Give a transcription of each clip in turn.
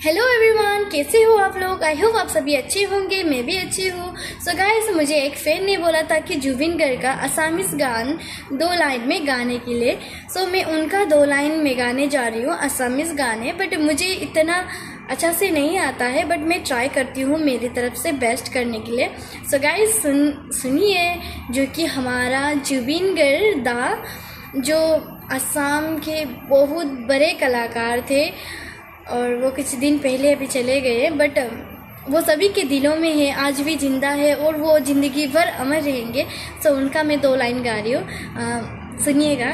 Hello everyone, कैसे हो आप लोग। आई होप आप सभी अच्छे होंगे, मैं भी अच्छी हूँ। सो गाइस, मुझे एक फ्रेंड ने बोला था कि जुबिन गर्ग का असामीज गान 2 लाइन में गाने के लिए। सो मैं उनका 2 लाइन में गाने जा रही हूँ असामीज गाने। बट मुझे इतना अच्छा से नहीं आता है, बट मैं ट्राई करती हूँ मेरी तरफ से बेस्ट करने के लिए। सो गाइस सुनिए, जो कि हमारा जुबिन गर्ग दा, जो असम के बहुत बड़े कलाकार थे और वो कुछ दिन पहले अभी चले गए, बट वो सभी के दिलों में है, आज भी जिंदा है और वो ज़िंदगी भर अमर रहेंगे। सो उनका मैं 2 लाइन गा रही हूँ, सुनिएगा।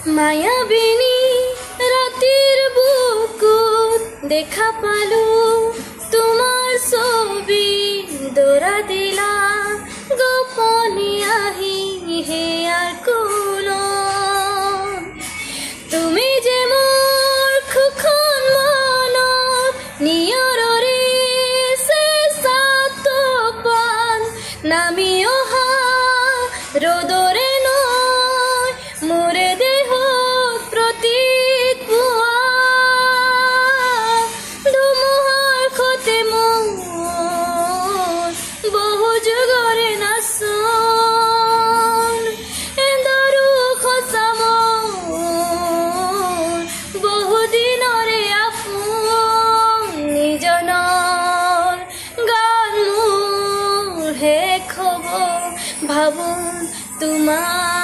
मायाबिनी रातिर बुकुत देखा पालू तुम्हार छवि दौरा दिला गोपनी आही हे আর কোনো তুমি যে মোর খুখন মনত নিয়ৰৰে চেষ্টাত পান নামি অহা ৰ'দৰে নয় মোৰে দেহত প্ৰতীক পোৱা ধুমুহাৰ সতে মোৰ বহু যুগৰে নাচন এন্দৰো খচা মোৰ বহুদিনৰে আপোন নিজনৰ গান মোৰ শেষ হ'ব ভাবোঁ তোমাৰ